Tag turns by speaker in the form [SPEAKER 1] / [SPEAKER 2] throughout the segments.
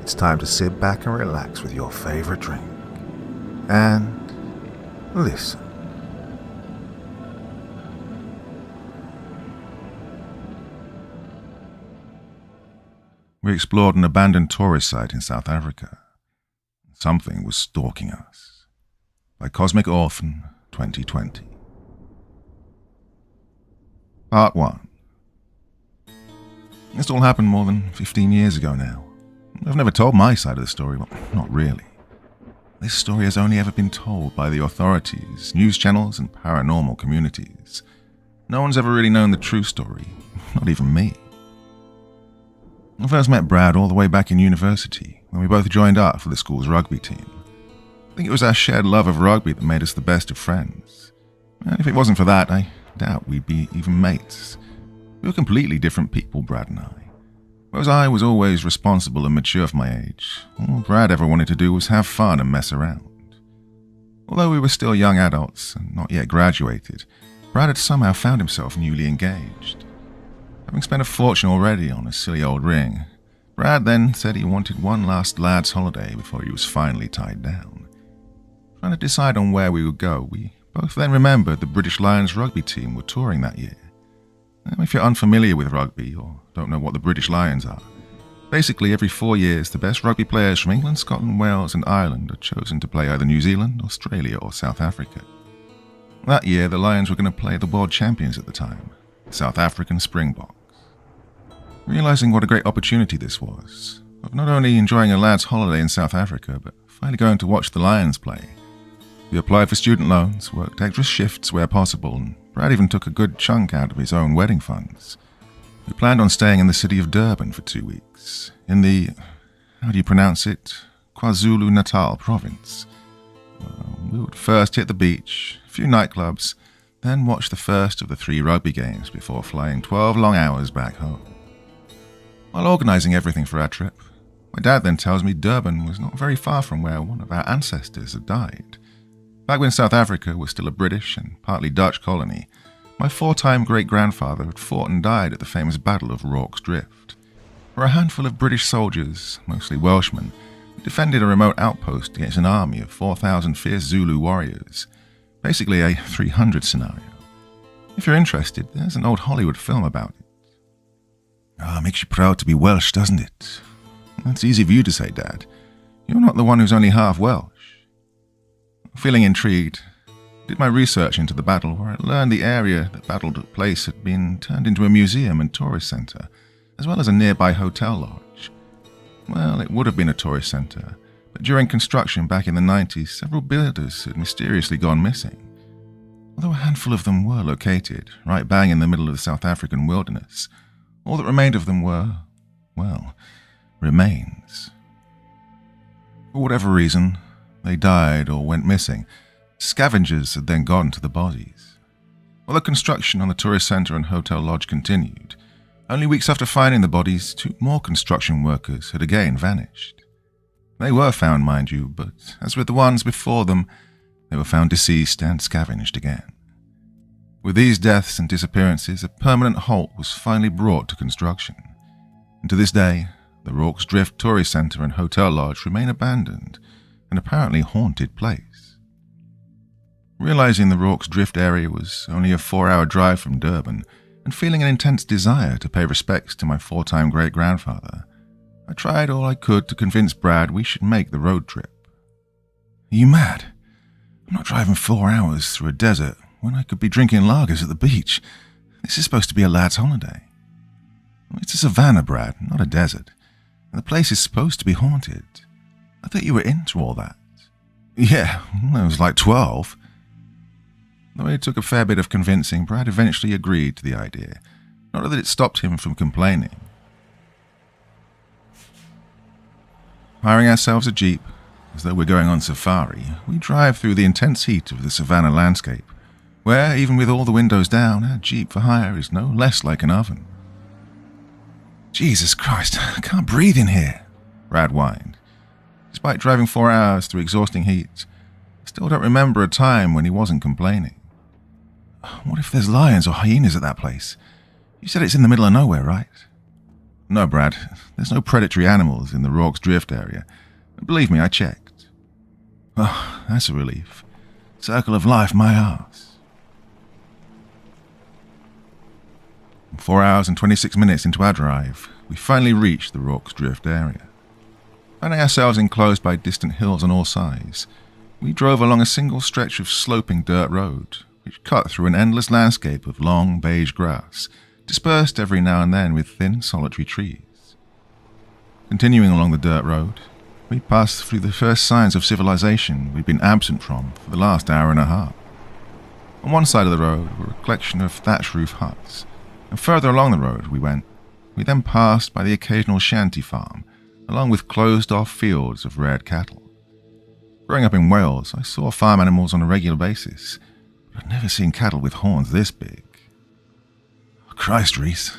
[SPEAKER 1] it's time to sit back and relax with your favorite drink. And listen. We explored an abandoned tourist site in South Africa. Something was stalking us. By Cosmic Orphan, 2020. Part 1. This all happened more than 15 years ago now. I've never told my side of the story, well, not really. This story has only ever been told by the authorities, news channels, and paranormal communities. No one's ever really known the true story, not even me. I first met Brad all the way back in university, when we both joined up for the school's rugby team. I think it was our shared love of rugby that made us the best of friends. And if it wasn't for that, I doubt we'd be even mates. We were completely different people, Brad and I. Whereas I was always responsible and mature for my age, all Brad ever wanted to do was have fun and mess around. Although we were still young adults and not yet graduated, Brad had somehow found himself newly engaged. Having spent a fortune already on a silly old ring, Brad then said he wanted one last lad's holiday before he was finally tied down. Trying to decide on where we would go, we both then remembered the British Lions rugby team were touring that year. Now, if you're unfamiliar with rugby or don't know what the British Lions are, basically every 4 years the best rugby players from England, Scotland, Wales and Ireland are chosen to play either New Zealand, Australia or South Africa. That year the Lions were going to play the world champions at the time, South African Springboks. Realising what a great opportunity this was, of not only enjoying a lad's holiday in South Africa, but finally going to watch the Lions play, we applied for student loans, worked extra shifts where possible, and Brad even took a good chunk out of his own wedding funds. We planned on staying in the city of Durban for 2 weeks, in the, how do you pronounce it, KwaZulu-Natal province. We would first hit the beach, a few nightclubs, then watch the first of the 3 rugby games before flying 12 long hours back home. While organising everything for our trip, my dad then tells me Durban was not very far from where one of our ancestors had died. Back when South Africa was still a British and partly Dutch colony, my 4-time great-grandfather had fought and died at the famous Battle of Rorke's Drift, where a handful of British soldiers, mostly Welshmen, defended a remote outpost against an army of 4,000 fierce Zulu warriors, basically a 300 scenario. If you're interested, there's an old Hollywood film about it. Makes you proud to be Welsh, doesn't it? That's easy of you to say, Dad. You're not the one who's only half Welsh. Feeling intrigued, I did my research into the battle, where I learned the area that battle took place had been turned into a museum and tourist centre, as well as a nearby hotel lodge. Well, it would have been a tourist centre, but during construction back in the 90s, several builders had mysteriously gone missing. Although a handful of them were located, right bang in the middle of the South African wilderness, all that remained of them were, well, remains. For whatever reason, they died or went missing. Scavengers had then gone to the bodies. While the construction on the tourist centre and hotel lodge continued, only weeks after finding the bodies, 2 more construction workers had again vanished. They were found, mind you, but as with the ones before them, they were found deceased and scavenged again. With these deaths and disappearances, a permanent halt was finally brought to construction. And to this day, the Rorke's Drift Tourist Centre and Hotel Lodge remain abandoned, an apparently haunted place. Realising the Rorke's Drift area was only a 4-hour drive from Durban, and feeling an intense desire to pay respects to my 4-time great-grandfather, I tried all I could to convince Brad we should make the road trip. Are you mad? I'm not driving 4 hours through a desert when I could be drinking lagers at the beach. This is supposed to be a lad's holiday. It's a savannah, Brad, not a desert. And the place is supposed to be haunted. I thought you were into all that. Yeah, I was like 12. Though it took a fair bit of convincing, Brad eventually agreed to the idea. Not that it stopped him from complaining. Hiring ourselves a jeep, as though we're going on safari, we drive through the intense heat of the savannah landscape, where, even with all the windows down, our jeep for hire is no less like an oven. Jesus Christ, I can't breathe in here, Brad whined. Despite driving 4 hours through exhausting heat, I still don't remember a time when he wasn't complaining. What if there's lions or hyenas at that place? You said it's in the middle of nowhere, right? No, Brad, there's no predatory animals in the Rorke's Drift area. Believe me, I checked. Oh, that's a relief. Circle of life, my arse. 4 hours and 26 minutes into our drive, we finally reached the Rorke's Drift area. Finding ourselves enclosed by distant hills on all sides, we drove along a single stretch of sloping dirt road, which cut through an endless landscape of long beige grass, dispersed every now and then with thin, solitary trees. Continuing along the dirt road, we passed through the first signs of civilization we'd been absent from for the last hour and a half. On one side of the road were a collection of thatch-roof huts, and further along the road we then passed by the occasional shanty farm, along with closed-off fields of reared cattle. Growing up in Wales, I saw farm animals on a regular basis, but I'd never seen cattle with horns this big. Oh, Christ, Reese,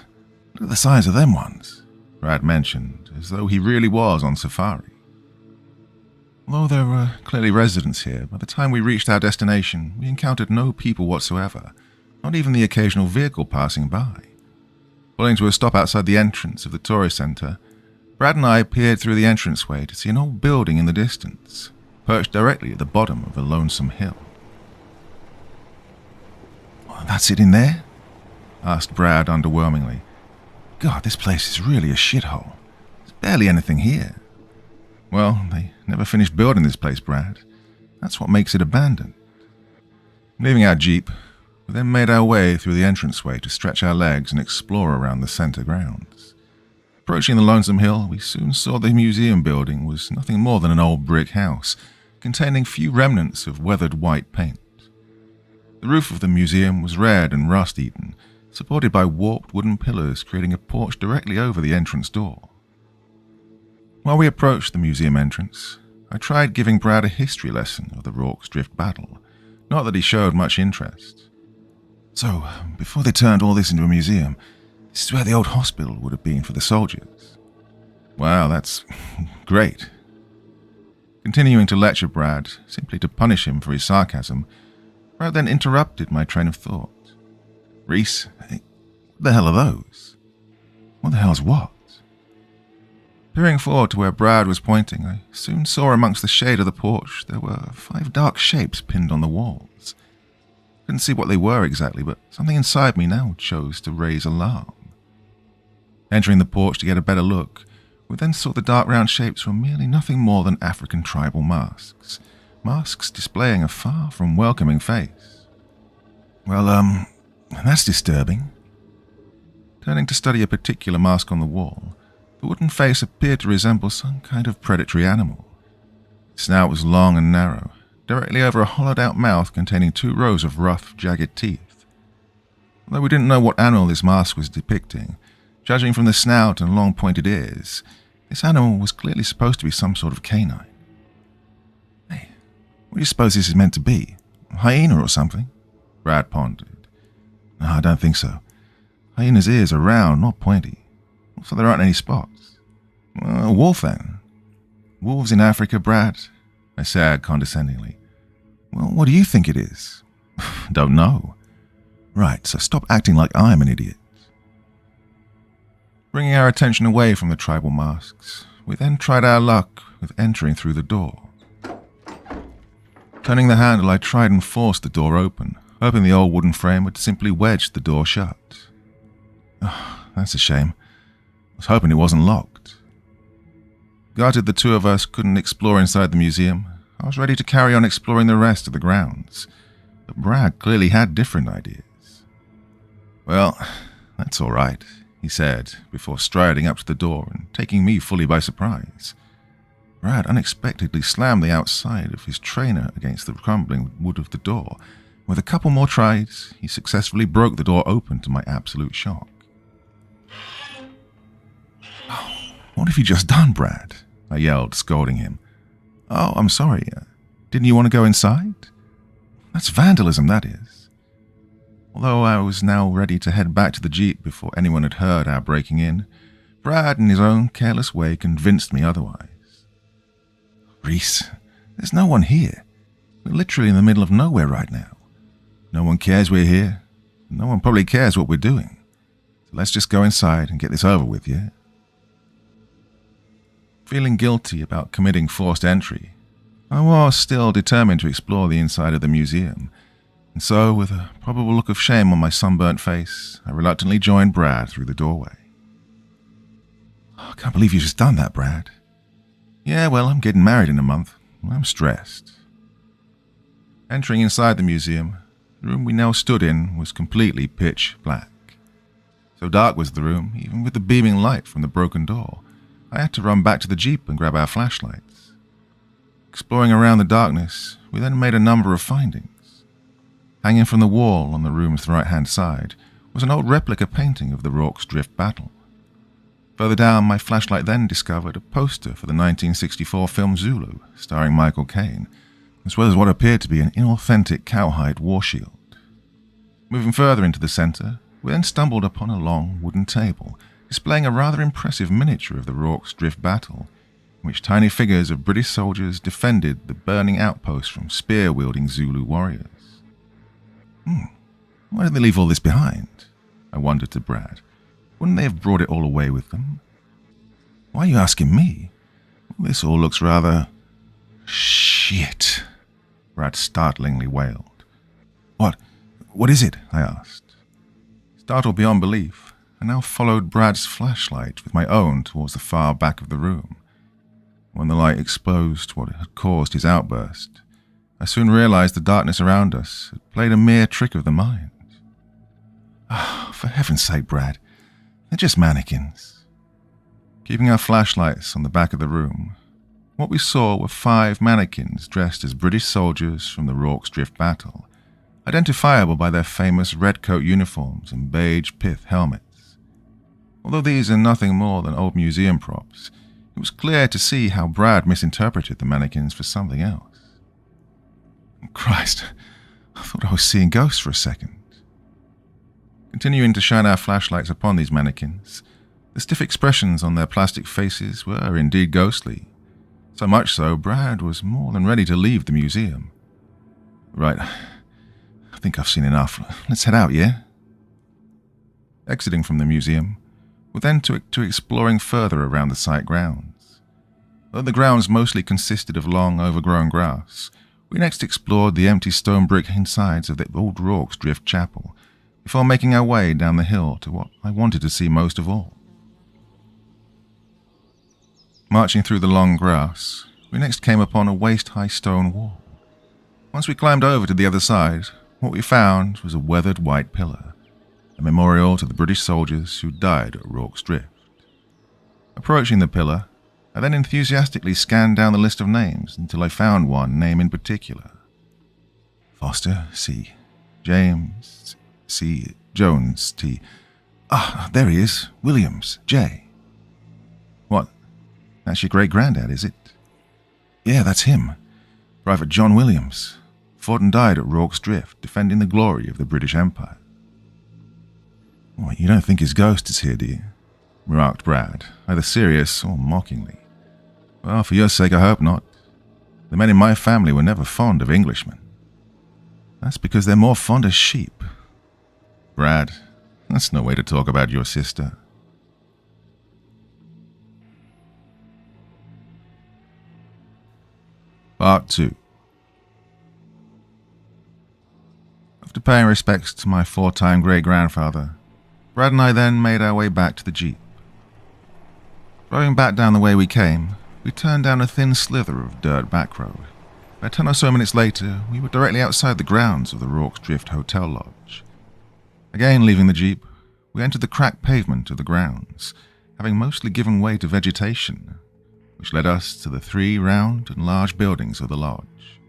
[SPEAKER 1] look at the size of them ones, Brad mentioned, as though he really was on safari. Although there were clearly residents here, by the time we reached our destination, we encountered no people whatsoever, not even the occasional vehicle passing by. Pulling to a stop outside the entrance of the tourist centre, Brad and I peered through the entranceway to see an old building in the distance, perched directly at the bottom of a lonesome hill. "Well, that's it in there?" asked Brad underwhelmingly. "God, this place is really a shithole. There's barely anything here." "Well, they never finished building this place, Brad. That's what makes it abandoned." Leaving our jeep, we then made our way through the entranceway to stretch our legs and explore around the centre grounds. Approaching the lonesome hill, we soon saw the museum building was nothing more than an old brick house, containing few remnants of weathered white paint. The roof of the museum was red and rust-eaten, supported by warped wooden pillars creating a porch directly over the entrance door. While we approached the museum entrance, I tried giving Brad a history lesson of the Rorke's Drift battle, not that he showed much interest. "So, before they turned all this into a museum, this is where the old hospital would have been for the soldiers." "Wow, that's great." Continuing to lecture Brad, simply to punish him for his sarcasm, Brad then interrupted my train of thought. "Reese, what the hell are those?" "What the hell's what?" Peering forward to where Brad was pointing, I soon saw amongst the shade of the porch there were 5 dark shapes pinned on the walls. Couldn't see what they were exactly, but something inside me now chose to raise alarm. Entering the porch to get a better look, we then saw the dark round shapes were merely nothing more than African tribal masks. Masks displaying a far from welcoming face. "Well, that's disturbing." Turning to study a particular mask on the wall, the wooden face appeared to resemble some kind of predatory animal. Its snout was long and narrow, directly over a hollowed-out mouth containing 2 rows of rough, jagged teeth. Although we didn't know what animal this mask was depicting, judging from the snout and long pointed ears, this animal was clearly supposed to be some sort of canine. "Hey, what do you suppose this is meant to be? A hyena or something?" Brad pondered. "No, I don't think so. Hyena's ears are round, not pointy. Also, there aren't any spots." "A wolf, then?" "Wolves in Africa, Brad?" I said condescendingly. "Well, what do you think it is?" "Don't know." "Right, so stop acting like I'm an idiot." Bringing our attention away from the tribal masks, we then tried our luck with entering through the door. Turning the handle, I tried and forced the door open, hoping the old wooden frame would simply wedge the door shut. Oh, that's a shame. I was hoping it wasn't locked. Gutted the 2 of us couldn't explore inside the museum, I was ready to carry on exploring the rest of the grounds, but Brad clearly had different ideas. "Well, that's all right," he said, before striding up to the door and taking me fully by surprise. Brad unexpectedly slammed the outside of his trainer against the crumbling wood of the door. With a couple more tries, he successfully broke the door open to my absolute shock. "Oh, what have you just done, Brad?" I yelled, scolding him. "Oh, I'm sorry. Didn't you want to go inside? That's vandalism, that is." Although I was now ready to head back to the jeep before anyone had heard our breaking in, Brad, in his own careless way, convinced me otherwise. "Reese, there's no one here. We're literally in the middle of nowhere right now. No one cares we're here. No one probably cares what we're doing. So let's just go inside and get this over with, yeah?" Feeling guilty about committing forced entry, I was still determined to explore the inside of the museum, and so, with a probable look of shame on my sunburnt face, I reluctantly joined Brad through the doorway. "I can't believe you just done that, Brad." "Yeah, well, I'm getting married in a month. I'm stressed." Entering inside the museum, the room we now stood in was completely pitch black. So dark was the room, even with the beaming light from the broken door, I had to run back to the Jeep and grab our flashlights. Exploring around the darkness, we then made a number of findings. Hanging from the wall on the room's right-hand side was an old replica painting of the Rorke's Drift battle. Further down, my flashlight then discovered a poster for the 1964 film Zulu, starring Michael Caine, as well as what appeared to be an inauthentic cowhide war shield. Moving further into the center, we then stumbled upon a long wooden table, displaying a rather impressive miniature of the Rorke's Drift battle, in which tiny figures of British soldiers defended the burning outpost from spear-wielding Zulu warriors. Why did they leave all this behind? I wondered to Brad. Wouldn't they have brought it all away with them? Why are you asking me? This all looks rather... Shit, Brad startlingly wailed. What is it? I asked. Startled beyond belief, I now followed Brad's flashlight with my own towards the far back of the room. When the light exposed what had caused his outburst, I soon realized the darkness around us had played a mere trick of the mind. For heaven's sake, Brad, they're just mannequins. Keeping our flashlights on the back of the room, what we saw were 5 mannequins dressed as British soldiers from the Rorke's Drift battle, identifiable by their famous red coat uniforms and beige pith helmets. Although these are nothing more than old museum props, it was clear to see how Brad misinterpreted the mannequins for something else. Christ, I thought I was seeing ghosts for a second. Continuing to shine our flashlights upon these mannequins, the stiff expressions on their plastic faces were indeed ghostly. So much so, Brad was more than ready to leave the museum. Right, I think I've seen enough. Let's head out, yeah? Exiting from the museum, we then took to exploring further around the site grounds. Though the grounds mostly consisted of long, overgrown grass, we next explored the empty stone brick insides of the old Rorke's Drift chapel, before making our way down the hill to what I wanted to see most of all. Marching through the long grass, we next came upon a waist-high stone wall. Once we climbed over to the other side, what we found was a weathered white pillar, a memorial to the British soldiers who died at Rorke's Drift. Approaching the pillar, I then enthusiastically scanned down the list of names until I found one name in particular. Foster, C. James, C. Jones, T. There he is. Williams, J. What? That's your great-granddad, is it? Yeah, that's him. Private John Williams. Fought and died at Rorke's Drift, defending the glory of the British Empire. You don't think his ghost is here, do you? Remarked Brad, either serious or mockingly. Well, for your sake, I hope not. The men in my family were never fond of Englishmen. That's because they're more fond of sheep. Brad, that's no way to talk about your sister. Part 2. After paying respects to my 4-time great-grandfather, Brad and I then made our way back to the Jeep. Driving back down the way we came, we turned down a thin slither of dirt back road. By 10 or so minutes later, we were directly outside the grounds of the Rorke's Drift Hotel Lodge. Again leaving the Jeep, we entered the cracked pavement of the grounds, having mostly given way to vegetation, which led us to the 3 round and large buildings of the lodge.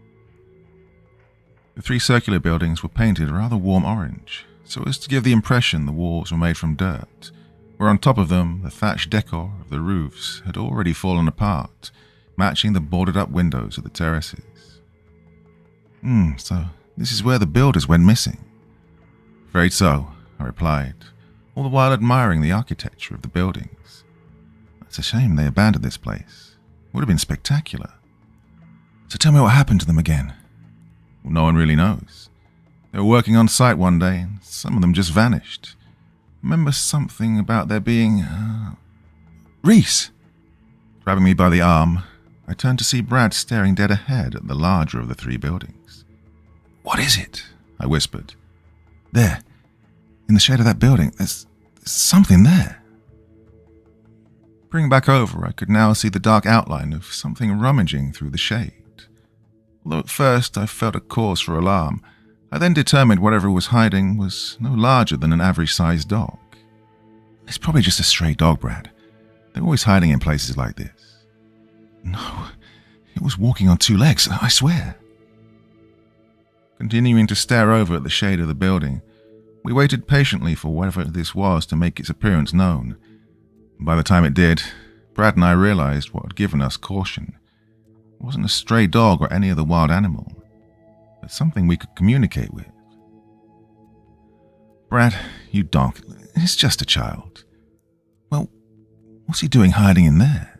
[SPEAKER 1] The 3 circular buildings were painted a rather warm orange, so as to give the impression the walls were made from dirt, where on top of them the thatched decor of the roofs had already fallen apart, matching the boarded-up windows of the terraces. So this is where the builders went missing. Afraid so, I replied, all the while admiring the architecture of the buildings. It's a shame they abandoned this place. It would have been spectacular. So tell me what happened to them again. Well, no one really knows. They were working on site one day, and some of them just vanished. Remember something about there being... Reese! Grabbing me by the arm, I turned to see Brad staring dead ahead at the larger of the three buildings. "What is it?" I whispered. "There, in the shade of that building, there's something there." Bringing back over, I could now see the dark outline of something rummaging through the shade. Although at first I felt a cause for alarm, I then determined whatever was hiding was no larger than an average-sized dog. "It's probably just a stray dog, Brad. They're always hiding in places like this." "No, it was walking on two legs, I swear." Continuing to stare over at the shade of the building, we waited patiently for whatever this was to make its appearance known. By the time it did, Brad and I realized what had given us caution. It wasn't a stray dog or any other wild animal, but something we could communicate with. "Brad, you donk, it's just a child." "Well, what's he doing hiding in there?"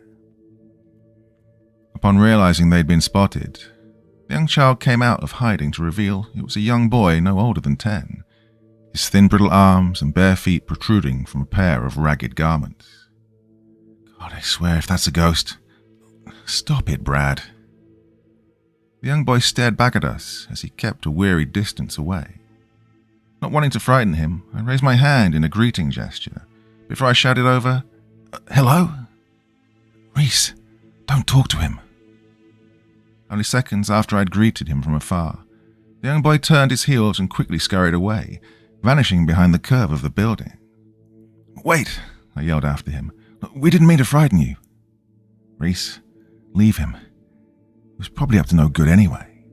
[SPEAKER 1] Upon realizing they'd been spotted, the young child came out of hiding to reveal it was a young boy no older than 10, his thin brittle arms and bare feet protruding from a pair of ragged garments. "God, I swear if that's a ghost." "Stop it, Brad." The young boy stared back at us as he kept a weary distance away. Not wanting to frighten him, I raised my hand in a greeting gesture before I shouted over, "Hello?" "Reese, don't talk to him." Only seconds after I'd greeted him from afar, the young boy turned his heels and quickly scurried away, vanishing behind the curve of the building. "Wait," I yelled after him. "We didn't mean to frighten you." "Reese, leave him. He was probably up to no good anyway."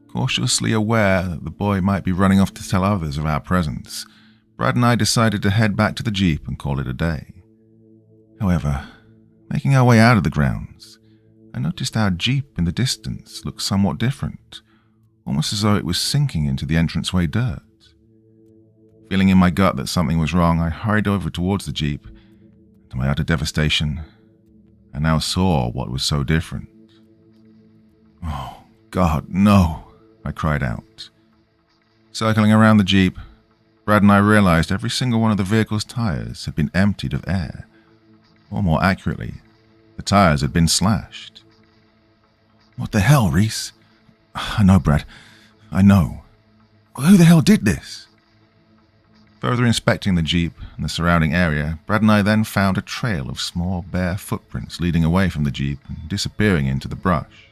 [SPEAKER 1] Cautiously aware that the boy might be running off to tell others of our presence, Brad and I decided to head back to the Jeep and call it a day. However, making our way out of the grounds, I noticed our Jeep in the distance looked somewhat different, almost as though it was sinking into the entranceway dirt. Feeling in my gut that something was wrong, I hurried over towards the Jeep. To my utter devastation, I now saw what was so different. "Oh, God, no," I cried out. Circling around the Jeep, Brad and I realized every single one of the vehicle's tires had been emptied of air. Or more accurately, the tires had been slashed. "What the hell, Reese?" "I know, Brad. I know. Who the hell did this?" Further inspecting the Jeep and the surrounding area, Brad and I then found a trail of small, bare footprints leading away from the Jeep and disappearing into the brush.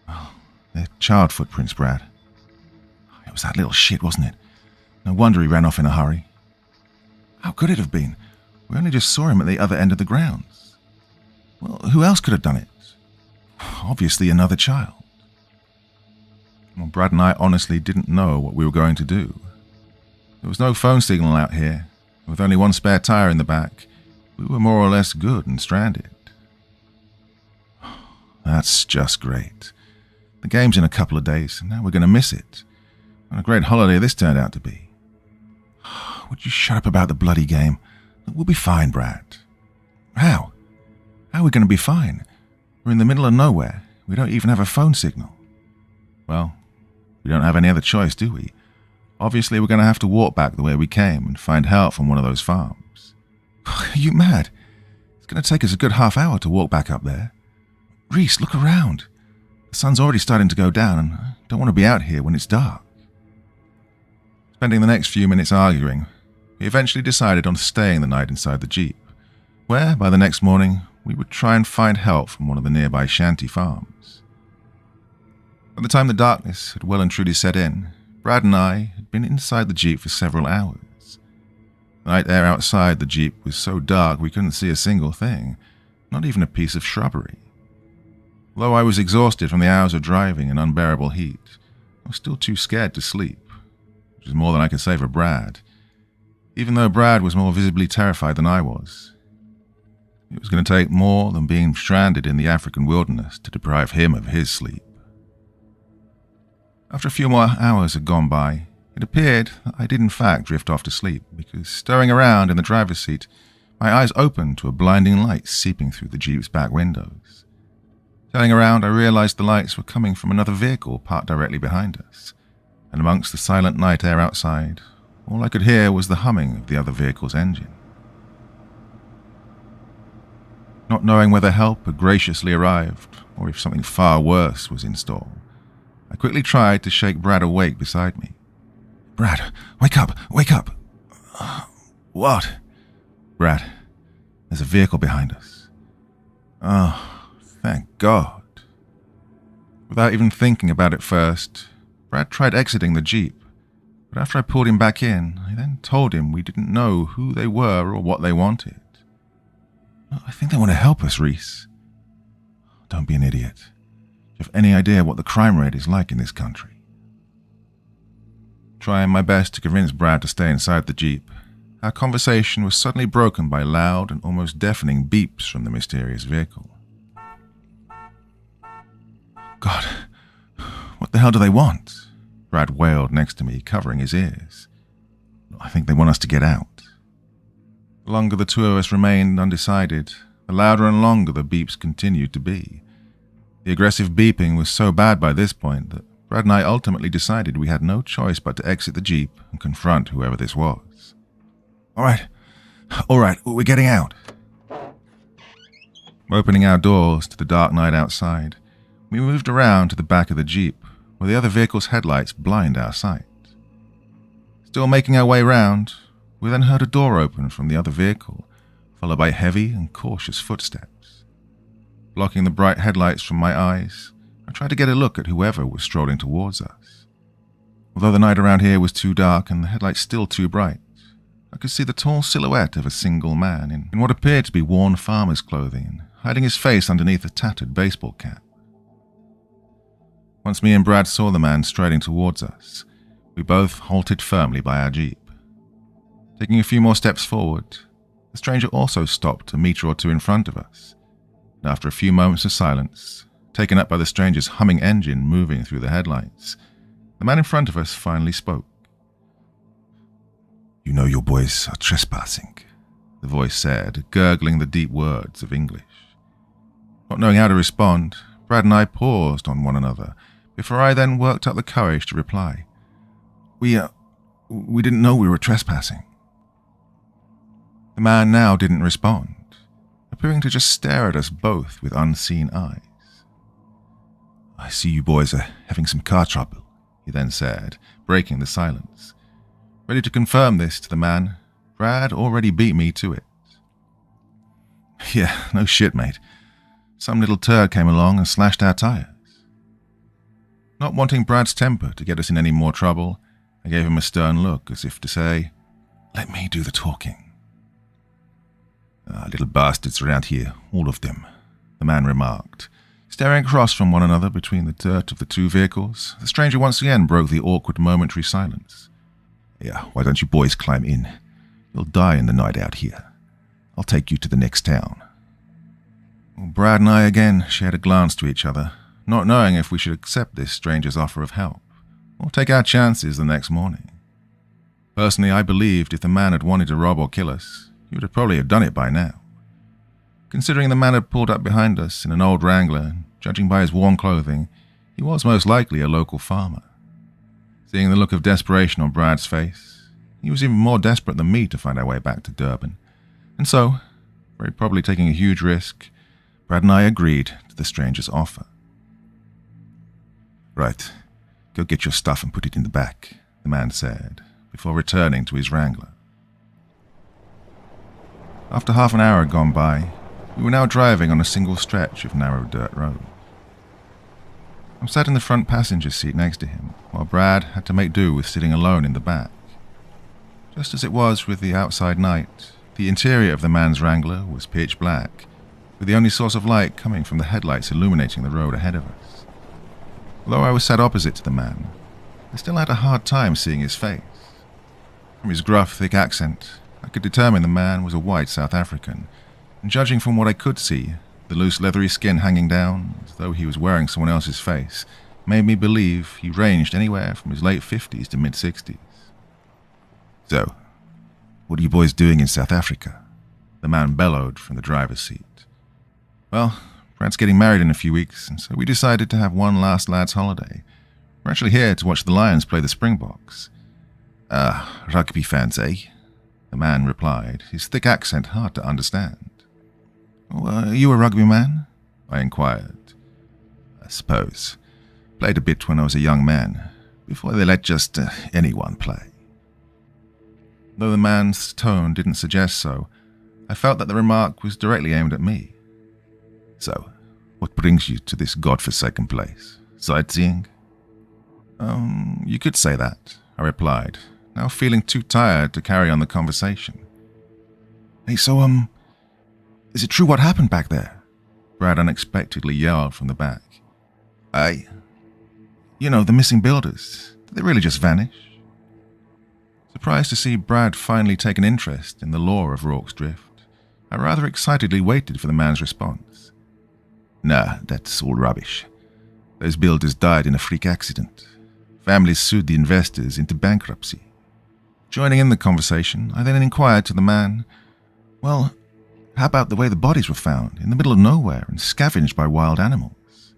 [SPEAKER 1] "Oh, they're child footprints, Brad. It was that little shit, wasn't it? No wonder he ran off in a hurry." "How could it have been? We only just saw him at the other end of the grounds." "Well, who else could have done it?" "Obviously another child." Well, Brad and I honestly didn't know what we were going to do. There was no phone signal out here. With only one spare tire in the back, we were more or less good and stranded. "That's just great. The game's in a couple of days, and now we're going to miss it. What a great holiday this turned out to be." "Would you shut up about the bloody game? We'll be fine, Brad." "How? How are we going to be fine? We're in the middle of nowhere. We don't even have a phone signal." "Well, we don't have any other choice, do we? Obviously, we're going to have to walk back the way we came and find help from one of those farms." "Are you mad? It's going to take us a good half hour to walk back up there. Reese, look around. The sun's already starting to go down, and I don't want to be out here when it's dark." Spending the next few minutes arguing, we eventually decided on staying the night inside the Jeep, where, by the next morning, we would try and find help from one of the nearby shanty farms. By the time the darkness had well and truly set in, Brad and I had been inside the Jeep for several hours. The night air outside the Jeep was so dark we couldn't see a single thing, not even a piece of shrubbery. Although I was exhausted from the hours of driving and unbearable heat, I was still too scared to sleep, which is more than I could say for Brad, even though Brad was more visibly terrified than I was. It was going to take more than being stranded in the African wilderness to deprive him of his sleep. After a few more hours had gone by, it appeared that I did in fact drift off to sleep, because stirring around in the driver's seat, my eyes opened to a blinding light seeping through the Jeep's back windows. Turning around, I realized the lights were coming from another vehicle parked directly behind us, and amongst the silent night air outside, all I could hear was the humming of the other vehicle's engine. Not knowing whether help had graciously arrived or if something far worse was in store, I quickly tried to shake Brad awake beside me. "Brad, wake up! Wake up!" "What?" "Brad, there's a vehicle behind us." "Oh, thank God." Without even thinking about it first, Brad tried exiting the Jeep, but after I pulled him back in, I then told him we didn't know who they were or what they wanted. "I think they want to help us, Reese." "Don't be an idiot. Do you have any idea what the crime rate is like in this country?" Trying my best to convince Brad to stay inside the Jeep, our conversation was suddenly broken by loud and almost deafening beeps from the mysterious vehicle. "God, what the hell do they want?" Brad wailed next to me, covering his ears. "I think they want us to get out." The longer the two of us remained undecided, the louder and longer the beeps continued to be. The aggressive beeping was so bad by this point that Brad and I ultimately decided we had no choice but to exit the Jeep and confront whoever this was. All right, we're getting out." Opening our doors to the dark night outside, we moved around to the back of the Jeep, where the other vehicle's headlights blind our sight. Still making our way round, we then heard a door open from the other vehicle, followed by heavy and cautious footsteps. Blocking the bright headlights from my eyes, I tried to get a look at whoever was strolling towards us. Although the night around here was too dark and the headlights still too bright, I could see the tall silhouette of a single man in what appeared to be worn farmer's clothing, hiding his face underneath a tattered baseball cap. Once me and Brad saw the man striding towards us, we both halted firmly by our Jeep. Taking a few more steps forward, the stranger also stopped a meter or two in front of us, and after a few moments of silence, taken up by the stranger's humming engine moving through the headlights, the man in front of us finally spoke. "You know your boys are trespassing," the voice said, gurgling the deep words of English. Not knowing how to respond, Brad and I paused on one another before I then worked up the courage to reply. We didn't know we were trespassing." The man now didn't respond, appearing to just stare at us both with unseeing eyes. "I see you boys are having some car trouble," he then said, breaking the silence. Ready to confirm this to the man, Brad already beat me to it. "Yeah, no shit, mate. Some little turd came along and slashed our tires." Not wanting Brad's temper to get us in any more trouble, I gave him a stern look as if to say, "Let me do the talking." "Little bastards around here, all of them," the man remarked. Staring across from one another between the dirt of the two vehicles, the stranger once again broke the awkward momentary silence. "Yeah, why don't you boys climb in? You'll die in the night out here. I'll take you to the next town." Brad and I again shared a glance to each other, not knowing if we should accept this stranger's offer of help, or take our chances the next morning. Personally, I believed if the man had wanted to rob or kill us, he would probably have done it by now. Considering the man had pulled up behind us in an old Wrangler, and judging by his worn clothing, he was most likely a local farmer. Seeing the look of desperation on Brad's face, he was even more desperate than me to find our way back to Durban, and so, very probably taking a huge risk, Brad and I agreed to the stranger's offer. "Right, go get your stuff and put it in the back," the man said, before returning to his Wrangler. After half an hour had gone by, we were now driving on a single stretch of narrow dirt road. I sat in the front passenger seat next to him, while Brad had to make do with sitting alone in the back. Just as it was with the outside night, the interior of the man's Wrangler was pitch black, with the only source of light coming from the headlights illuminating the road ahead of us. Although I was sat opposite to the man, I still had a hard time seeing his face. From his gruff, thick accent, I could determine the man was a white South African, and judging from what I could see, the loose leathery skin hanging down, as though he was wearing someone else's face, made me believe he ranged anywhere from his late 50s to mid-60s. "So, what are you boys doing in South Africa?" the man bellowed from the driver's seat. "Well, Brad's getting married in a few weeks, and so we decided to have one last lad's holiday. We're actually here to watch the Lions play the Springboks." Rugby fans, eh?" the man replied, his thick accent hard to understand. Are you a rugby man? I inquired. I suppose. Played a bit when I was a young man, before they let just anyone play. Though the man's tone didn't suggest so, I felt that the remark was directly aimed at me. So, what brings you to this godforsaken place? Sightseeing? You could say that, I replied, now feeling too tired to carry on the conversation. Hey, so, is it true what happened back there? Brad unexpectedly yelled from the back. You know, the missing builders. Did they really just vanish? Surprised to see Brad finally take an interest in the lore of Rorke's Drift, I rather excitedly waited for the man's response. Nah, that's all rubbish. Those builders died in a freak accident. Families sued the investors into bankruptcy. Joining in the conversation, I then inquired to the man, well, how about the way the bodies were found, in the middle of nowhere and scavenged by wild animals?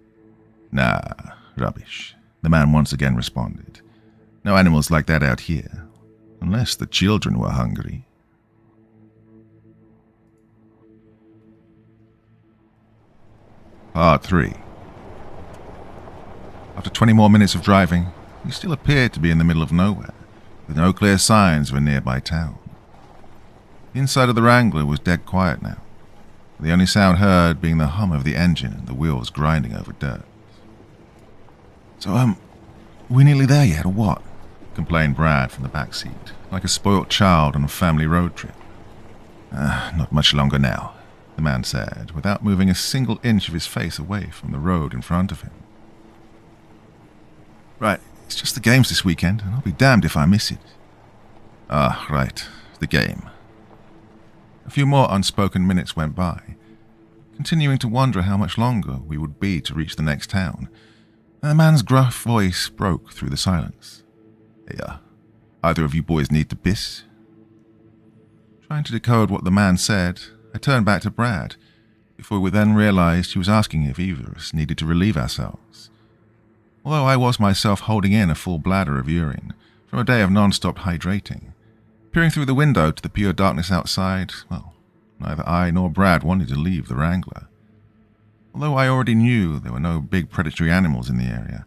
[SPEAKER 1] Nah, rubbish, the man once again responded. No animals like that out here, unless the children were hungry. Part 3. After 20 more minutes of driving, we still appeared to be in the middle of nowhere, with no clear signs of a nearby town. The inside of the Wrangler was dead quiet now, the only sound heard being the hum of the engine and the wheels grinding over dirt. So, we nearly there yet, or what? Complained Brad from the back seat, like a spoilt child on a family road trip. Not much longer now, the man said, without moving a single inch of his face away from the road in front of him. Right, it's just the games this weekend, and I'll be damned if I miss it. Ah, right, the game. A few more unspoken minutes went by, continuing to wonder how much longer we would be to reach the next town, and the man's gruff voice broke through the silence. Hey, either of you boys need to piss? Trying to decode what the man said, I turned back to Brad, before we then realized he was asking if either of us needed to relieve ourselves. Although I was myself holding in a full bladder of urine from a day of non-stop hydrating, peering through the window to the pure darkness outside, well, neither I nor Brad wanted to leave the Wrangler. Although I already knew there were no big predatory animals in the area,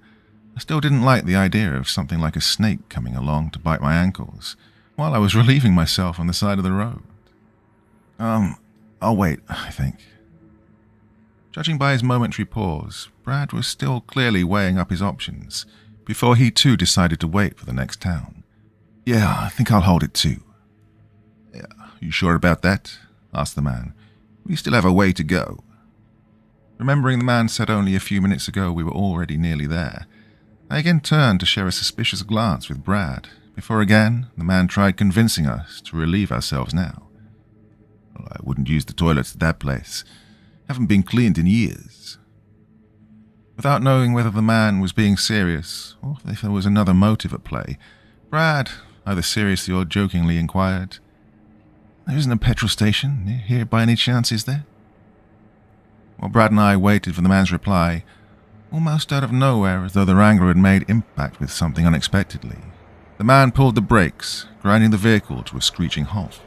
[SPEAKER 1] I still didn't like the idea of something like a snake coming along to bite my ankles while I was relieving myself on the side of the road. I'll wait, I think. Judging by his momentary pause, Brad was still clearly weighing up his options before he too decided to wait for the next town. Yeah, I think I'll hold it too. Yeah, you sure about that? Asked the man. We still have a way to go. Remembering the man said only a few minutes ago we were already nearly there, I again turned to share a suspicious glance with Brad, before again the man tried convincing us to relieve ourselves now. Well, I wouldn't use the toilets at that place. Haven't been cleaned in years. Without knowing whether the man was being serious, or if there was another motive at play, Brad, either seriously or jokingly, inquired, There isn't a petrol station near here by any chance, is there? While Brad and I waited for the man's reply, almost out of nowhere, as though the Wrangler had made impact with something unexpectedly, the man pulled the brakes, grinding the vehicle to a screeching halt.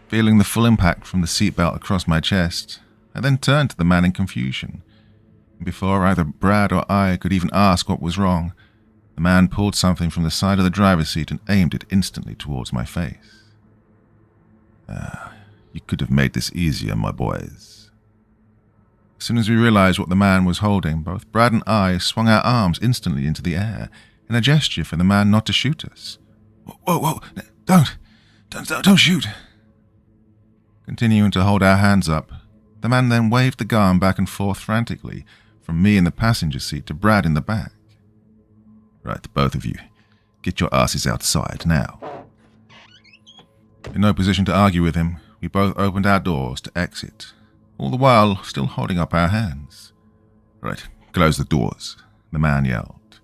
[SPEAKER 1] Feeling the full impact from the seatbelt across my chest, I then turned to the man in confusion. Before either Brad or I could even ask what was wrong, the man pulled something from the side of the driver's seat and aimed it instantly towards my face. You could have made this easier, my boys. As soon as we realized what the man was holding, both Brad and I swung our arms instantly into the air in a gesture for the man not to shoot us. Whoa, don't shoot. Continuing to hold our hands up, the man then waved the gun back and forth frantically from me in the passenger seat to Brad in the back. Right, both of you, get your asses outside now. In no position to argue with him, we both opened our doors to exit, all the while still holding up our hands. Right, close the doors, the man yelled.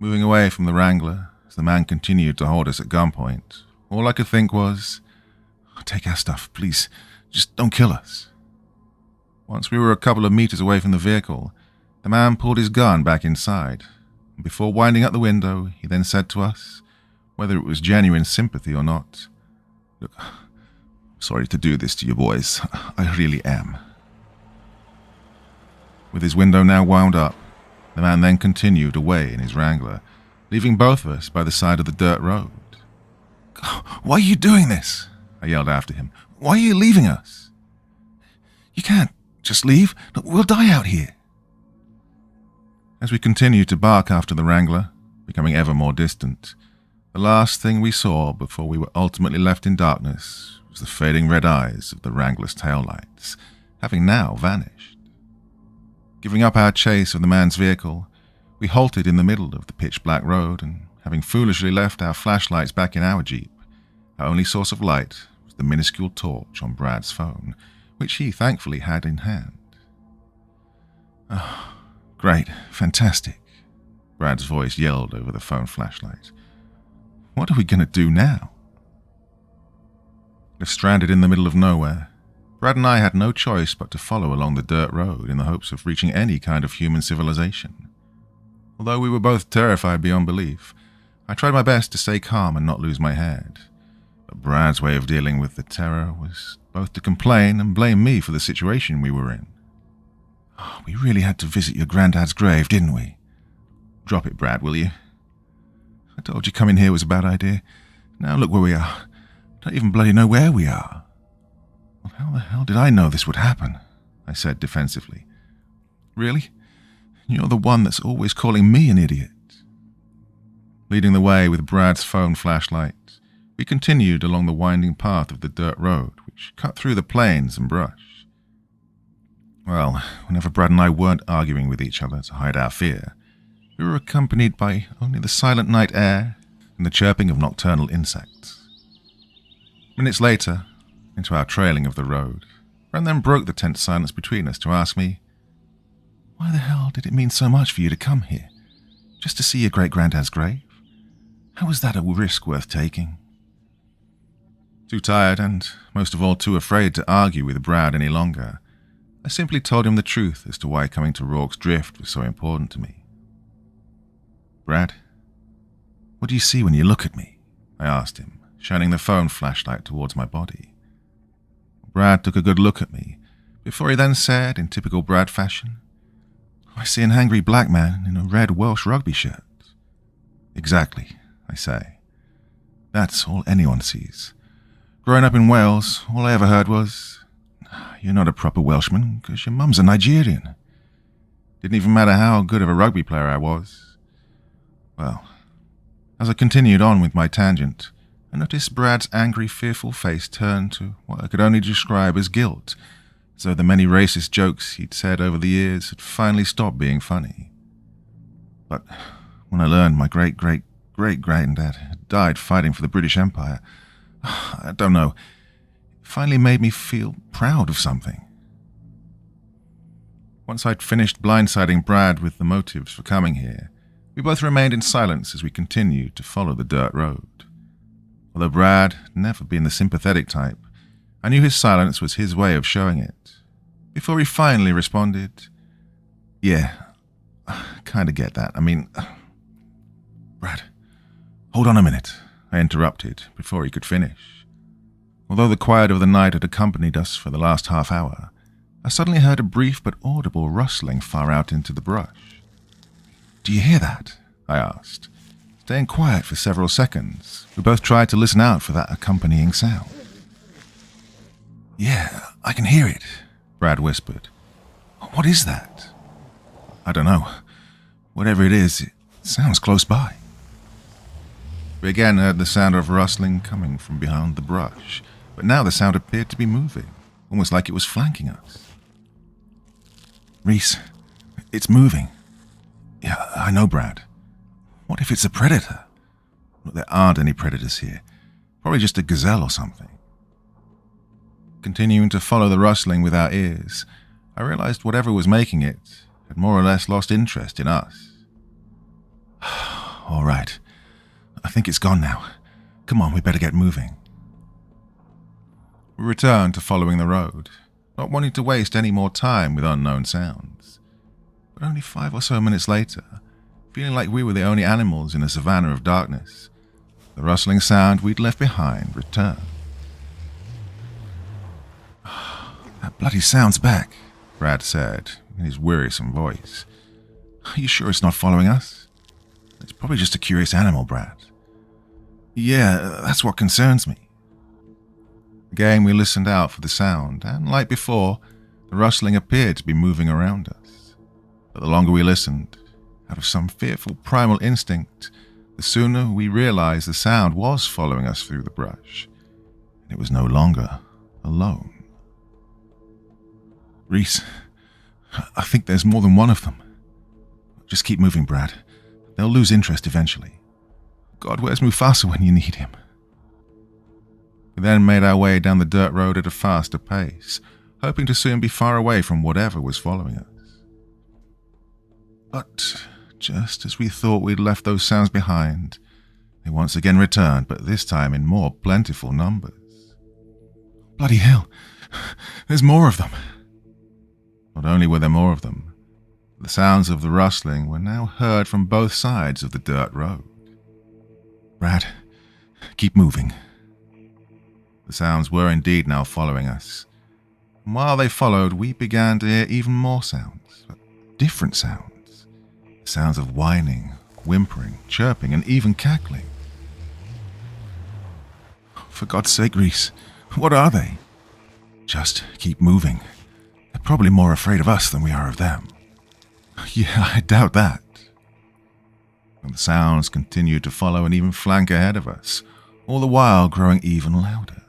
[SPEAKER 1] Moving away from the Wrangler, as the man continued to hold us at gunpoint, all I could think was, take our stuff, please. Just don't kill us. Once we were a couple of meters away from the vehicle, the man pulled his gun back inside, and before winding up the window, he then said to us, whether it was genuine sympathy or not, Look, Sorry to do this to you boys. I really am. With his window now wound up, the man then continued away in his Wrangler, leaving both of us by the side of the dirt road. Why are you doing this? I yelled after him. Why are you leaving us? You can't just leave. We'll die out here. As we continued to bark after the Wrangler, becoming ever more distant, the last thing we saw before we were ultimately left in darkness was the fading red eyes of the Wrangler's taillights, having now vanished. Giving up our chase of the man's vehicle, we halted in the middle of the pitch-black road, and having foolishly left our flashlights back in our Jeep, our only source of light was the minuscule torch on Brad's phone, which he thankfully had in hand. Oh, great, fantastic, Brad's voice yelled over the phone flashlight. What are we going to do now? Left stranded in the middle of nowhere, Brad and I had no choice but to follow along the dirt road in the hopes of reaching any kind of human civilization. Although we were both terrified beyond belief, I tried my best to stay calm and not lose my head. But Brad's way of dealing with the terror was both to complain and blame me for the situation we were in. Oh, we really had to visit your granddad's grave, didn't we? Drop it, Brad, will you? I told you coming here was a bad idea. Now look where we are. Don't even bloody know where we are. Well, how the hell did I know this would happen? I said defensively. Really? You're the one that's always calling me an idiot. Leading the way with Brad's phone flashlight, we continued along the winding path of the dirt road, which cut through the plains and brush. Well, whenever Brad and I weren't arguing with each other to hide our fear, we were accompanied by only the silent night air and the chirping of nocturnal insects. Minutes later, into our trailing of the road, Brad then broke the tense silence between us to ask me, why the hell did it mean so much for you to come here? Just to see your great-granddad's grave? How was that a risk worth taking? Too tired and, most of all, too afraid to argue with Brad any longer, I simply told him the truth as to why coming to Rorke's Drift was so important to me. Brad, what do you see when you look at me? I asked him, shining the phone flashlight towards my body. Brad took a good look at me, before he then said, in typical Brad fashion, I see an angry black man in a red Welsh rugby shirt. Exactly, I say. That's all anyone sees. Growing up in Wales, all I ever heard was, you're not a proper Welshman because your mum's a Nigerian. Didn't even matter how good of a rugby player I was. Well, as I continued on with my tangent, I noticed Brad's angry, fearful face turn to what I could only describe as guilt, as though the many racist jokes he'd said over the years had finally stopped being funny. But when I learned my great-great-great-granddad had died fighting for the British Empire, I don't know, it finally made me feel proud of something. Once I'd finished blindsiding Brad with the motives for coming here, we both remained in silence as we continued to follow the dirt road. Although Brad had never been the sympathetic type, I knew his silence was his way of showing it. Before he finally responded, yeah, I kind of get that. I mean, Brad, hold on a minute, I interrupted before he could finish. Although the quiet of the night had accompanied us for the last half hour, I suddenly heard a brief but audible rustling far out into the brush. Do you hear that? I asked. Staying quiet for several seconds, we both tried to listen out for that accompanying sound. Yeah, I can hear it, Brad whispered. What is that? I don't know. Whatever it is, it sounds close by. We again heard the sound of rustling coming from behind the brush, but now the sound appeared to be moving, almost like it was flanking us. Reese, it's moving. Yeah, I know, Brad. What if it's a predator? Look, there aren't any predators here. Probably just a gazelle or something. Continuing to follow the rustling with our ears, I realized whatever was making it had more or less lost interest in us. All right. I think it's gone now. Come on, we better get moving. We returned to following the road, not wanting to waste any more time with unknown sounds. But only 5 or so minutes later, feeling like we were the only animals in a savannah of darkness, the rustling sound we'd left behind returned. bloody sound's back," Brad said in his wearisome voice. "Are you sure it's not following us? It's probably just a curious animal, Brad." "Yeah, that's what concerns me." Again, we listened out for the sound, and like before, the rustling appeared to be moving around us. But the longer we listened, out of some fearful primal instinct, the sooner we realized the sound was following us through the brush, and it was no longer alone. "Reese, I think there's more than one of them. Just keep moving, Brad. They'll lose interest eventually. God, where's Mufasa when you need him?" We then made our way down the dirt road at a faster pace, hoping to soon be far away from whatever was following us. But just as we thought we'd left those sounds behind, they once again returned, but this time in more plentiful numbers. "Bloody hell, there's more of them." Not only were there more of them, the sounds of the rustling were now heard from both sides of the dirt road. "Brad, keep moving." The sounds were indeed now following us, and while they followed, we began to hear even more sounds, but different sounds. Sounds of whining, whimpering, chirping, and even cackling. "For God's sake, Reese, what are they?" "Just keep moving. They're probably more afraid of us than we are of them." "Yeah, I doubt that." And the sounds continued to follow and even flank ahead of us, all the while growing even louder.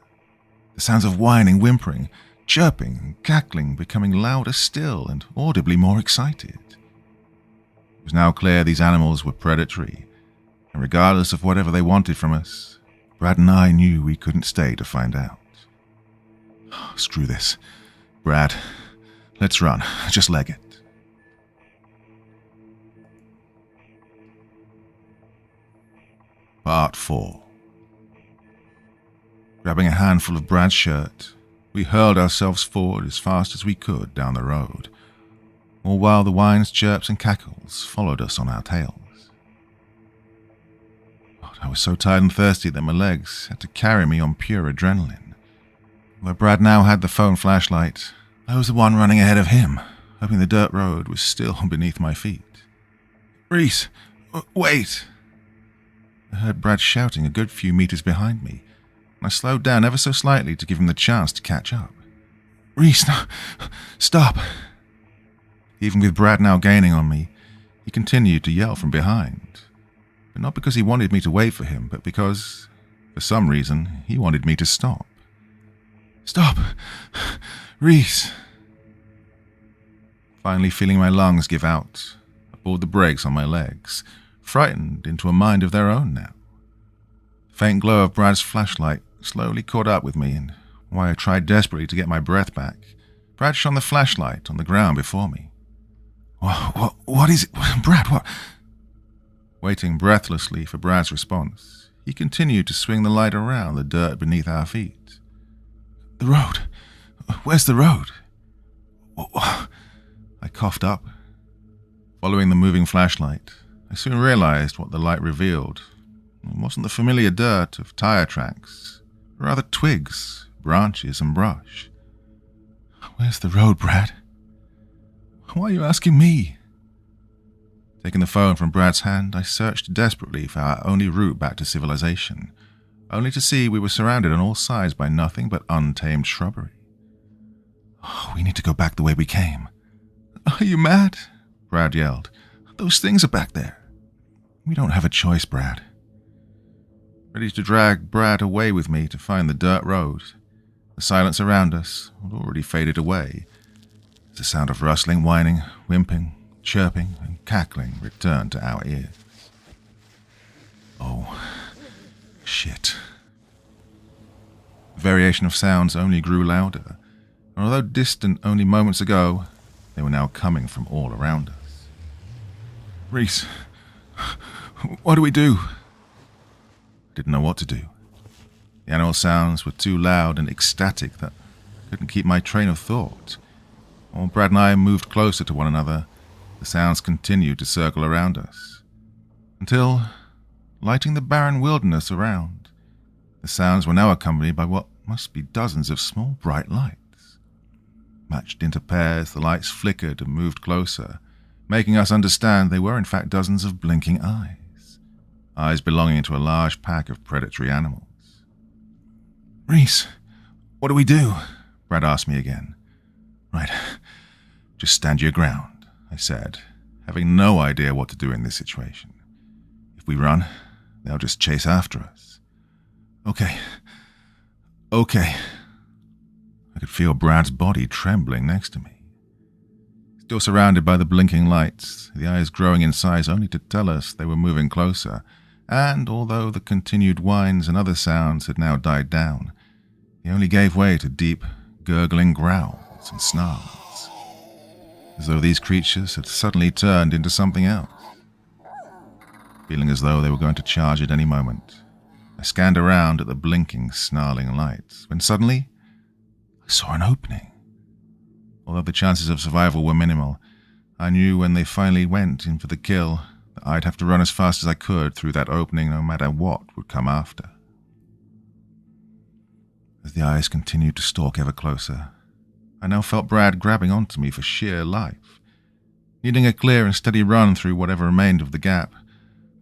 [SPEAKER 1] The sounds of whining, whimpering, chirping, and cackling becoming louder still and audibly more excited. It was now clear these animals were predatory, and regardless of whatever they wanted from us, Brad and I knew we couldn't stay to find out. "Screw this. Brad, let's run. Just leg it." Part 4. Grabbing a handful of Brad's shirt, we hurled ourselves forward as fast as we could down the road, all while the whines, chirps, and cackles followed us on our tails. God, I was so tired and thirsty that my legs had to carry me on pure adrenaline. Where Brad now had the phone flashlight, I was the one running ahead of him, hoping the dirt road was still beneath my feet. "Reese, wait!" I heard Brad shouting a good few meters behind me, and I slowed down ever so slightly to give him the chance to catch up. "Reese, no, stop!" Even with Brad now gaining on me, he continued to yell from behind. But not because he wanted me to wait for him, but because, for some reason, he wanted me to stop. "Stop! Reese!" Finally feeling my lungs give out, I pulled the brakes on my legs, frightened into a mind of their own now. The faint glow of Brad's flashlight slowly caught up with me, and while I tried desperately to get my breath back, Brad shone the flashlight on the ground before me. What is it? Brad, what?" Waiting breathlessly for Brad's response, he continued to swing the light around the dirt beneath our feet. "The road. Where's the road?" I coughed up. Following the moving flashlight, I soon realized what the light revealed. It wasn't the familiar dirt of tire tracks, but rather twigs, branches, and brush. "Where's the road, Brad?" "Why are you asking me?" Taking the phone from Brad's hand, I searched desperately for our only route back to civilization, only to see we were surrounded on all sides by nothing but untamed shrubbery. "We need to go back the way we came." "Are you mad?" Brad yelled. "Those things are back there." "We don't have a choice, Brad." Ready to drag Brad away with me to find the dirt road, the silence around us had already faded away, as the sound of rustling, whining, whimpering, chirping, and cackling returned to our ears. Oh, shit. The variation of sounds only grew louder, and although distant only moments ago, they were now coming from all around us. "Reese, what do we do?" I didn't know what to do. The animal sounds were too loud and ecstatic that I couldn't keep my train of thought. While Brad and I moved closer to one another, the sounds continued to circle around us, until, lighting the barren wilderness around, the sounds were now accompanied by what must be dozens of small bright lights. Patched into pairs, the lights flickered and moved closer, making us understand they were in fact dozens of blinking eyes. Eyes belonging to a large pack of predatory animals. "Reese, what do we do?" Brad asked me again. "Right, just stand your ground," I said, having no idea what to do in this situation. "If we run, they'll just chase after us." Okay. I could feel Brad's body trembling next to me. Still surrounded by the blinking lights, the eyes growing in size only to tell us they were moving closer, and although the continued whines and other sounds had now died down, they only gave way to deep, gurgling growls and snarls, as though these creatures had suddenly turned into something else. Feeling as though they were going to charge at any moment, I scanned around at the blinking, snarling lights, when suddenly I saw an opening. Although the chances of survival were minimal, I knew when they finally went in for the kill that I'd have to run as fast as I could through that opening no matter what would come after. As the eyes continued to stalk ever closer, I now felt Brad grabbing onto me for sheer life. Needing a clear and steady run through whatever remained of the gap,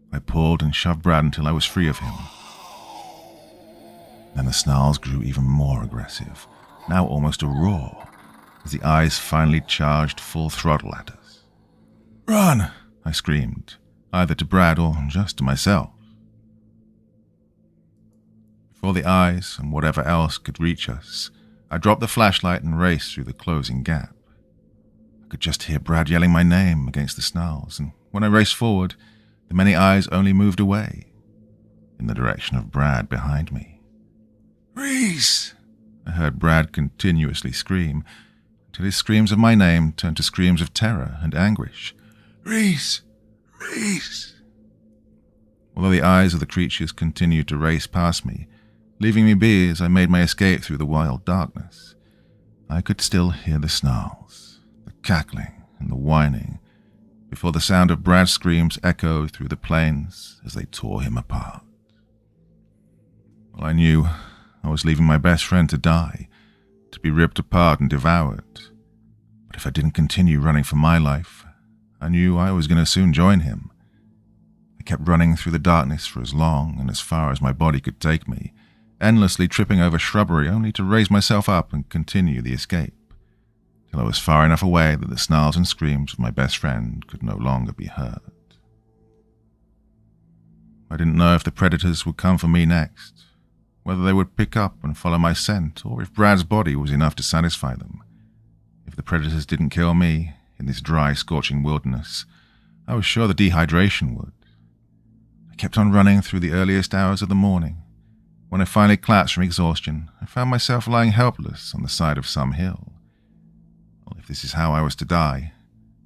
[SPEAKER 1] I pulled and shoved Brad until I was free of him. Then the snarls grew even more aggressive, now almost a roar, as the eyes finally charged full throttle at us. "Run!" I screamed, either to Brad or just to myself. Before the eyes and whatever else could reach us, I dropped the flashlight and raced through the closing gap. I could just hear Brad yelling my name against the snarls, and when I raced forward, the many eyes only moved away, in the direction of Brad behind me. "Reese!" I heard Brad continuously scream, until his screams of my name turned to screams of terror and anguish. "Reese! Reese!" Although the eyes of the creatures continued to race past me, leaving me be as I made my escape through the wild darkness, I could still hear the snarls, the cackling and the whining, before the sound of Brad's screams echoed through the plains as they tore him apart. Well, I knew I was leaving my best friend to die, to be ripped apart and devoured. But if I didn't continue running for my life, I knew I was going to soon join him. I kept running through the darkness for as long and as far as my body could take me, endlessly tripping over shrubbery only to raise myself up and continue the escape, till I was far enough away that the snarls and screams of my best friend could no longer be heard. I didn't know if the predators would come for me next, whether they would pick up and follow my scent, or if Brad's body was enough to satisfy them. If the predators didn't kill me in this dry, scorching wilderness, I was sure the dehydration would. I kept on running through the earliest hours of the morning. When I finally collapsed from exhaustion, I found myself lying helpless on the side of some hill. Well, if this is how I was to die,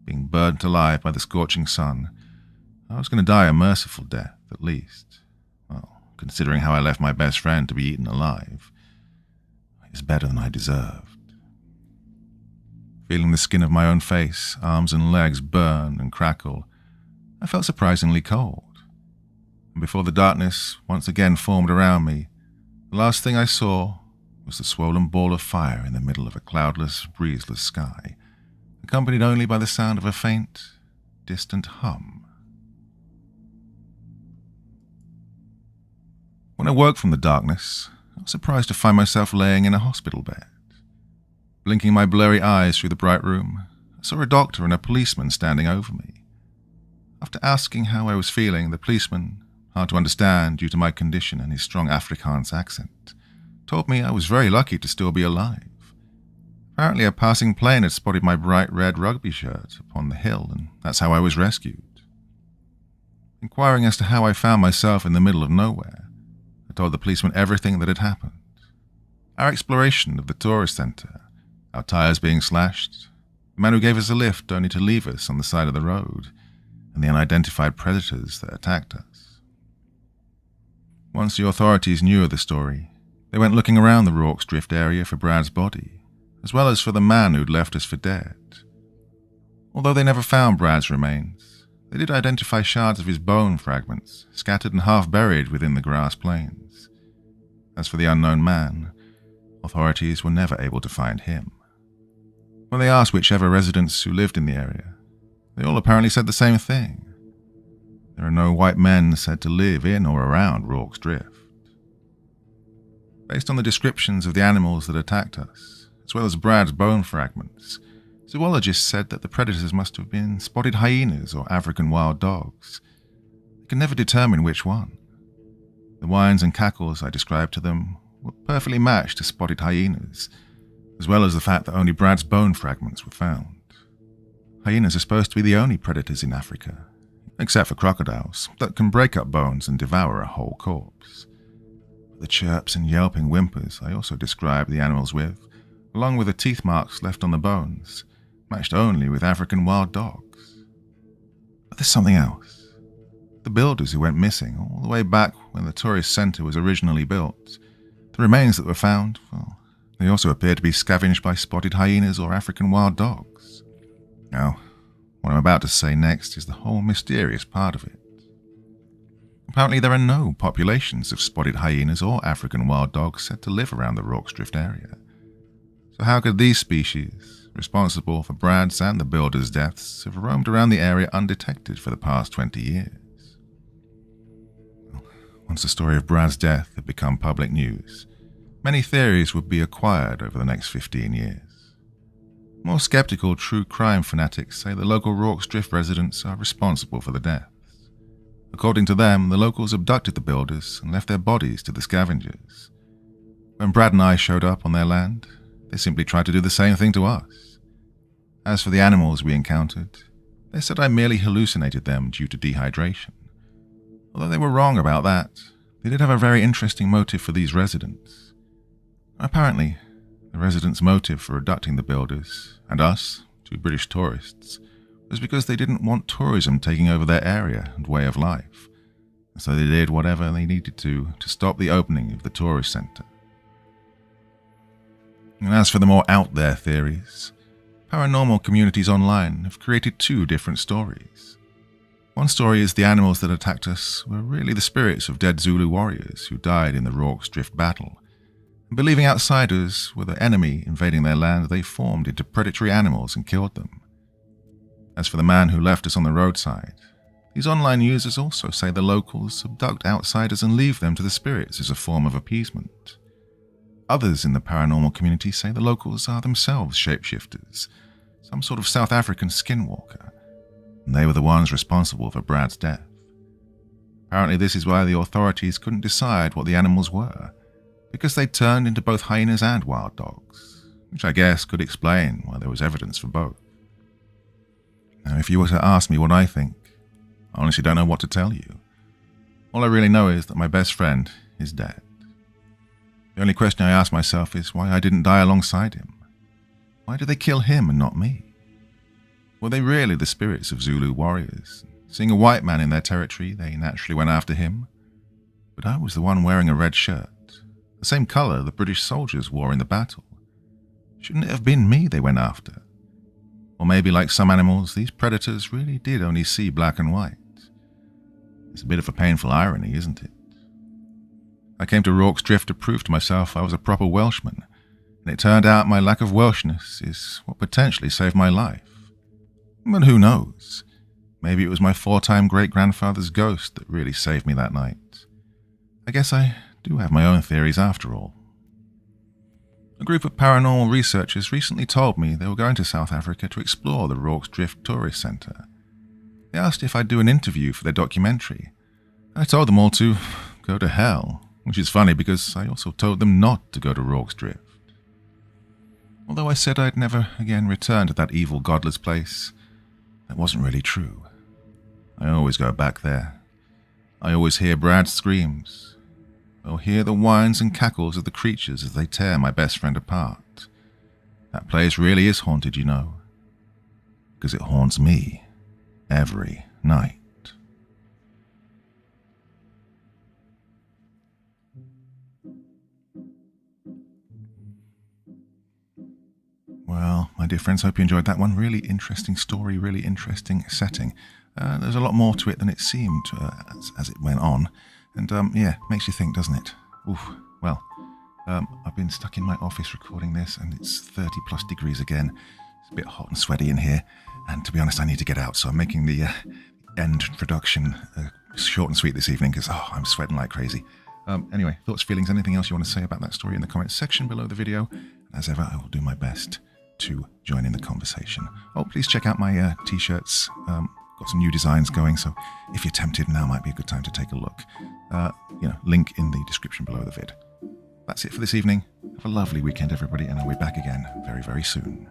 [SPEAKER 1] being burnt alive by the scorching sun, I was going to die a merciful death, at least. Well, considering how I left my best friend to be eaten alive, it was better than I deserved. Feeling the skin of my own face, arms and legs burn and crackle, I felt surprisingly cold. And before the darkness once again formed around me, the last thing I saw was the swollen ball of fire in the middle of a cloudless, breezeless sky, accompanied only by the sound of a faint, distant hum. When I woke from the darkness, I was surprised to find myself laying in a hospital bed. Blinking my blurry eyes through the bright room, I saw a doctor and a policeman standing over me. After asking how I was feeling, the policeman, hard to understand due to my condition and his strong Afrikaans accent, told me I was very lucky to still be alive. Apparently a passing plane had spotted my bright red rugby shirt upon the hill, and that's how I was rescued. Inquiring as to how I found myself in the middle of nowhere, I told the policeman everything that had happened. Our exploration of the tourist centre, our tires being slashed, the man who gave us a lift only to leave us on the side of the road, and the unidentified predators that attacked us. Once the authorities knew of the story, they went looking around the Rorke's Drift area for Brad's body, as well as for the man who'd left us for dead. Although they never found Brad's remains, they did identify shards of his bone fragments, scattered and half buried within the grass plains. As for the unknown man, authorities were never able to find him. When they asked whichever residents who lived in the area, they all apparently said the same thing. There are no white men said to live in or around Rorke's Drift. Based on the descriptions of the animals that attacked us, as well as Brad's bone fragments, zoologists said that the predators must have been spotted hyenas or African wild dogs. They could never determine which one. The whines and cackles I described to them were perfectly matched to spotted hyenas, as well as the fact that only Brad's bone fragments were found. Hyenas are supposed to be the only predators in Africa, except for crocodiles, that can break up bones and devour a whole corpse. The chirps and yelping whimpers I also described the animals with, along with the teeth marks left on the bones, matched only with African wild dogs. But there's something else. The builders who went missing all the way back when the tourist centre was originally built, the remains that were found, well, they also appeared to be scavenged by spotted hyenas or African wild dogs. Now, what I'm about to say next is the whole mysterious part of it. Apparently there are no populations of spotted hyenas or African wild dogs said to live around the Rorke's Drift area. So how could these species, responsible for Brad's and the builders' deaths, have roamed around the area undetected for the past 20 years? Well, once the story of Brad's death had become public news, many theories would be acquired over the next 15 years. More skeptical true crime fanatics say the local Rorke's Drift residents are responsible for the deaths. According to them, the locals abducted the builders and left their bodies to the scavengers. When Brad and I showed up on their land, they simply tried to do the same thing to us. As for the animals we encountered, they said I merely hallucinated them due to dehydration. Although they were wrong about that, they did have a very interesting motive for these residents. Apparently, the residents' motive for abducting the builders, and us, two British tourists, was because they didn't want tourism taking over their area and way of life, and so they did whatever they needed to stop the opening of the tourist centre. And as for the more out-there theories, paranormal communities online have created two different stories. One story is the animals that attacked us were really the spirits of dead Zulu warriors who died in the Rorke's Drift battle, and believing outsiders were the enemy invading their land, they formed into predatory animals and killed them. As for the man who left us on the roadside, these online users also say the locals abduct outsiders and leave them to the spirits as a form of appeasement. Others in the paranormal community say the locals are themselves shapeshifters, some sort of South African skinwalker, and they were the ones responsible for Brad's death. Apparently this is why the authorities couldn't decide what the animals were, because they turned into both hyenas and wild dogs, which I guess could explain why there was evidence for both. Now, if you were to ask me what I think, I honestly don't know what to tell you. All I really know is that my best friend is dead. The only question I ask myself is why I didn't die alongside him. Why did they kill him and not me? Were they really the spirits of Zulu warriors? Seeing a white man in their territory, they naturally went after him. But I was the one wearing a red shirt, the same colour the British soldiers wore in the battle. Shouldn't it have been me they went after? Or maybe, like some animals, these predators really did only see black and white. It's a bit of a painful irony, isn't it? I came to Rorke's Drift to prove to myself I was a proper Welshman, and it turned out my lack of Welshness is what potentially saved my life. But who knows? Maybe it was my 4-time great-grandfather's ghost that really saved me that night. I guess I do have my own theories after all. A group of paranormal researchers recently told me they were going to South Africa to explore the Rorke's Drift Tourist Centre. They asked if I'd do an interview for their documentary. I told them all to go to hell, which is funny because I also told them not to go to Rorke's Drift. Although I said I'd never again return to that evil, godless place, that wasn't really true. I always go back there. I always hear Brad's screams. I'll hear the whines and cackles of the creatures as they tear my best friend apart. That place really is haunted, you know, because it haunts me every night. Well, my dear friends, hope you enjoyed that one. Really interesting story, really interesting setting. There's a lot more to it than it seemed as it went on. And yeah, makes you think, doesn't it? Oof. Well, I've been stuck in my office recording this, and it's 30 plus degrees again. It's a bit hot and sweaty in here, and to be honest, I need to get out, so I'm making the end introduction short and sweet this evening because I'm sweating like crazy. Anyway, thoughts, feelings, anything else you want to say about that story in the comments section below the video. As ever, I will do my best to join in the conversation. Oh, please check out my t-shirts. Got some new designs going, so if you're tempted, now might be a good time to take a look. Link in the description below the vid. That's it for this evening. Have a lovely weekend, everybody, and I'll be back again very, very soon.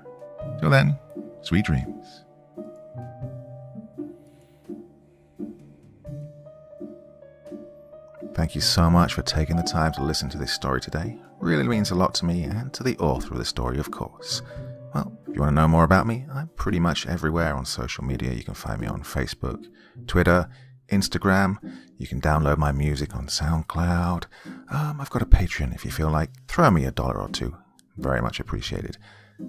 [SPEAKER 1] Till then, sweet dreams. Thank you so much for taking the time to listen to this story today. Really means a lot to me and to the author of the story, of course. Well, if you want to know more about me, I'm pretty much everywhere on social media. You can find me on Facebook, Twitter, Instagram. You can download my music on SoundCloud. I've got a Patreon if you feel like. Throw me $1 or $2. Very much appreciated.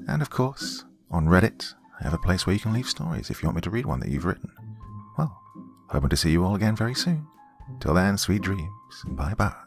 [SPEAKER 1] And of course, on Reddit, I have a place where you can leave stories if you want me to read one that you've written. Well, hoping to see you all again very soon. Till then, sweet dreams. Bye-bye.